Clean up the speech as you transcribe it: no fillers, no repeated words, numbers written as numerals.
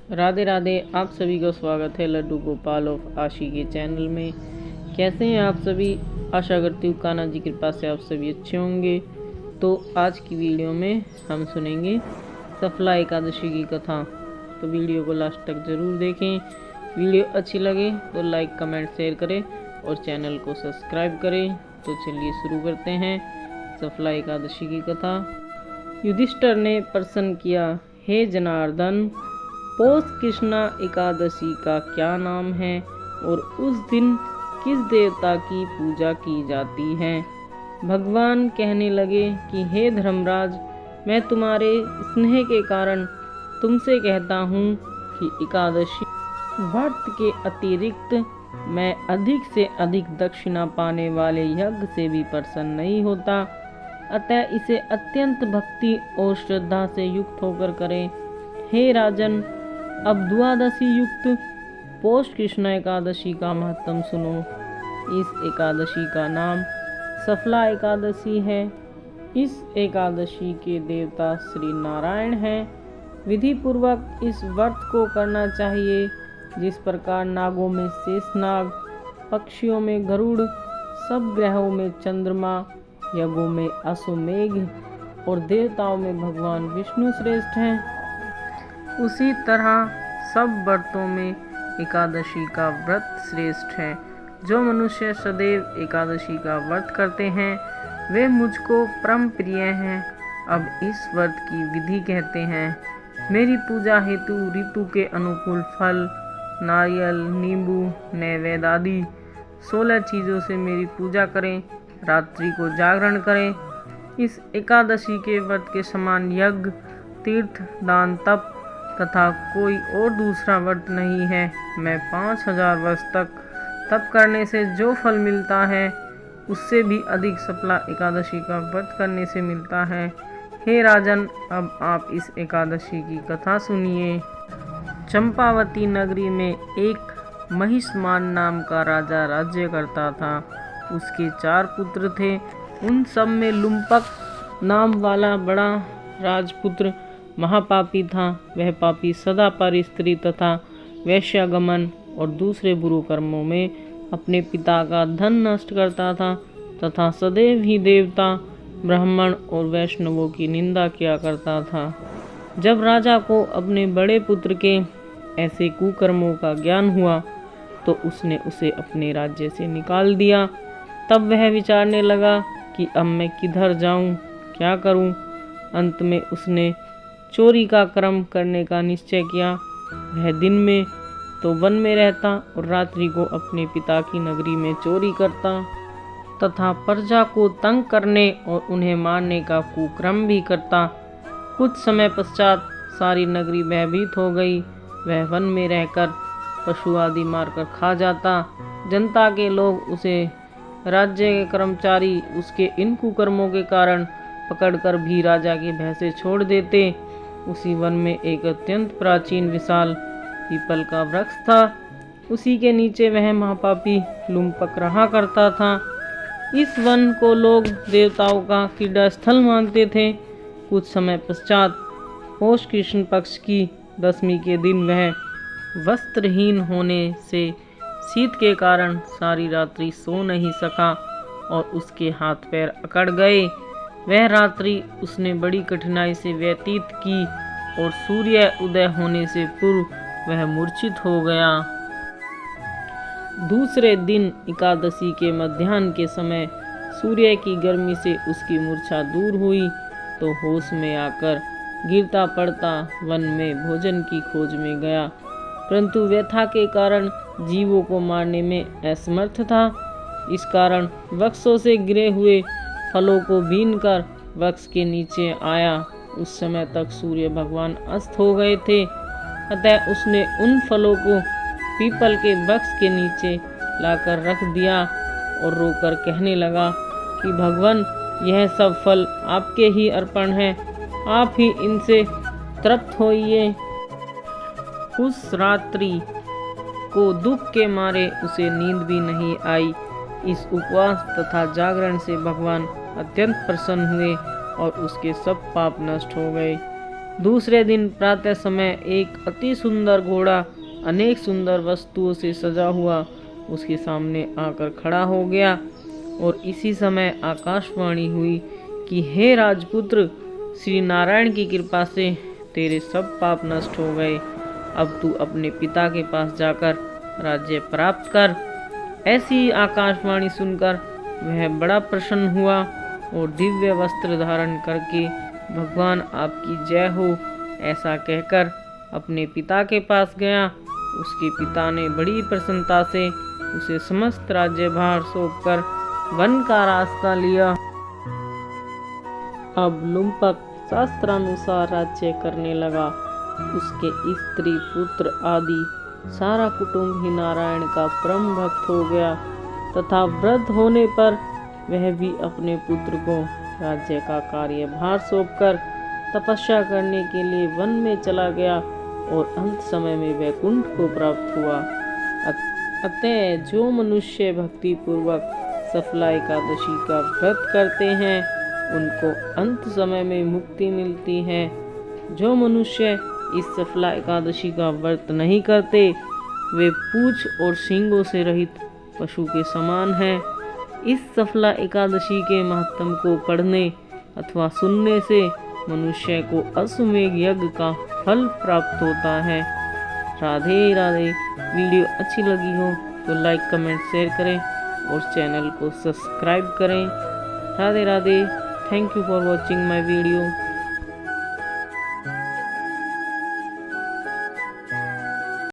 राधे राधे। आप सभी का स्वागत है लड्डू गोपाल ऑफ आशी के चैनल में। कैसे हैं आप सभी? आशा करती हूँ कान्हा जी की कृपा से आप सभी अच्छे होंगे। तो आज की वीडियो में हम सुनेंगे सफला एकादशी की कथा। तो वीडियो को लास्ट तक ज़रूर देखें। वीडियो अच्छी लगे तो लाइक कमेंट शेयर करें और चैनल को सब्सक्राइब करें। तो चलिए शुरू करते हैं सफला एकादशी की कथा। युधिष्ठिर ने प्रश्न किया, हे जनार्दन, पौष कृष्णा एकादशी का क्या नाम है और उस दिन किस देवता की पूजा की जाती है? भगवान कहने लगे कि हे धर्मराज, मैं तुम्हारे स्नेह के कारण तुमसे कहता हूँ कि एकादशी व्रत के अतिरिक्त मैं अधिक से अधिक दक्षिणा पाने वाले यज्ञ से भी प्रसन्न नहीं होता। अतः इसे अत्यंत भक्ति और श्रद्धा से युक्त होकर करें। हे राजन, अब द्वादशी युक्त पौष कृष्ण एकादशी का महत्व सुनो। इस एकादशी का नाम सफला एकादशी है। इस एकादशी के देवता श्री नारायण हैं। विधि पूर्वक इस व्रत को करना चाहिए। जिस प्रकार नागों में शेषनाग, पक्षियों में गरुड़, सब ग्रहों में चंद्रमा, यज्ञों में अश्वमेघ और देवताओं में भगवान विष्णु श्रेष्ठ हैं, उसी तरह सब व्रतों में एकादशी का व्रत श्रेष्ठ है। जो मनुष्य सदैव एकादशी का व्रत करते हैं वे मुझको परम प्रिय हैं। अब इस व्रत की विधि कहते हैं। मेरी पूजा हेतु ऋतु के अनुकूल फल, नारियल, नींबू, नैवेद्य आदि 16 चीज़ों से मेरी पूजा करें। रात्रि को जागरण करें। इस एकादशी के व्रत के समान यज्ञ, तीर्थ, दान, तप तथा कोई और दूसरा व्रत नहीं है। मैं 5000 वर्ष तक तप करने से जो फल मिलता है उससे भी अधिक सफला एकादशी का व्रत करने से मिलता है। हे राजन, अब आप इस एकादशी की कथा सुनिए। चंपावती नगरी में एक महिष्मान नाम का राजा राज्य करता था। उसके 4 पुत्र थे। उन सब में लुम्पक नाम वाला बड़ा राजपुत्र महापापी था। वह पापी सदा पर स्त्री तथा वैश्यागमन और दूसरे बुरे कर्मों में अपने पिता का धन नष्ट करता था तथा सदैव ही देवता, ब्राह्मण और वैष्णवों की निंदा किया करता था। जब राजा को अपने बड़े पुत्र के ऐसे कुकर्मों का ज्ञान हुआ तो उसने उसे अपने राज्य से निकाल दिया। तब वह विचारने लगा कि अब मैं किधर जाऊं, क्या करूं। अंत में उसने चोरी का कर्म करने का निश्चय किया। वह दिन में तो वन में रहता और रात्रि को अपने पिता की नगरी में चोरी करता तथा प्रजा को तंग करने और उन्हें मारने का कुकर्म भी करता। कुछ समय पश्चात सारी नगरी भयभीत हो गई। वह वन में रहकर पशु आदि मारकर खा जाता। जनता के लोग उसे, राज्य के कर्मचारी उसके इन कुकर्मों के कारण पकड़कर भी राजा के भय से छोड़ देते। उसी वन में एक अत्यंत प्राचीन विशाल पीपल का वृक्ष था। उसी के नीचे वह महापापी लुम्पक रहा करता था। इस वन को लोग देवताओं का क्रीड़ा स्थल मानते थे। कुछ समय पश्चात पौष कृष्ण पक्ष की दशमी के दिन वह वस्त्रहीन होने से शीत के कारण सारी रात्रि सो नहीं सका और उसके हाथ पैर अकड़ गए। वह रात्रि उसने बड़ी कठिनाई से व्यतीत की और सूर्य उदय होने से पूर्व वह मूर्छित हो गया। दूसरे दिन एकादशी के मध्याह्न के समय सूर्य की गर्मी से उसकी मूर्छा दूर हुई तो होश में आकर गिरता पड़ता वन में भोजन की खोज में गया, परंतु व्यथा के कारण जीवों को मारने में असमर्थ था। इस कारण वृक्षों से गिरे हुए फलों को बीनकर वृक्ष के नीचे आया। उस समय तक सूर्य भगवान अस्त हो गए थे। अतः उसने उन फलों को पीपल के वृक्ष के नीचे लाकर रख दिया और रोकर कहने लगा कि भगवान, यह सब फल आपके ही अर्पण हैं, आप ही इनसे तृप्त होइए। उस रात्रि को दुख के मारे उसे नींद भी नहीं आई। इस उपवास तथा जागरण से भगवान अत्यंत प्रसन्न हुए और उसके सब पाप नष्ट हो गए। दूसरे दिन प्रातः समय एक अति सुंदर घोड़ा अनेक सुंदर वस्तुओं से सजा हुआ उसके सामने आकर खड़ा हो गया और इसी समय आकाशवाणी हुई कि हे राजपुत्र, श्री नारायण की कृपा से तेरे सब पाप नष्ट हो गए। अब तू अपने पिता के पास जाकर राज्य प्राप्त कर। ऐसी आकाशवाणी सुनकर वह बड़ा प्रसन्न हुआ और दिव्य वस्त्र धारण करके भगवान आपकी जय हो ऐसा कहकर अपने पिता के पास गया। उसके पिता ने बड़ी प्रसन्नता से उसे समस्त राज्यभार सौंपकर वन का रास्ता लिया। अब लुम्पक शास्त्रानुसार राज्य करने लगा। उसके स्त्री पुत्र आदि सारा कुटुंब ही नारायण का परम भक्त हो गया तथा वृद्ध होने पर वह भी अपने पुत्र को राज्य का कार्यभार सौंपकर तपस्या करने के लिए वन में चला गया और अंत समय में वैकुंठ को प्राप्त हुआ। अतः जो मनुष्य भक्ति पूर्वक सफला एकादशी का व्रत करते हैं उनको अंत समय में मुक्ति मिलती है। जो मनुष्य इस सफला एकादशी का व्रत नहीं करते वे पूंछ और सींगों से रहित पशु के समान हैं। इस सफला एकादशी के महत्व को पढ़ने अथवा सुनने से मनुष्य को अश्वमेध यज्ञ का फल प्राप्त होता है। राधे राधे। वीडियो अच्छी लगी हो तो लाइक कमेंट शेयर करें और चैनल को सब्सक्राइब करें। Radhe Radhe. Thank you for watching my video.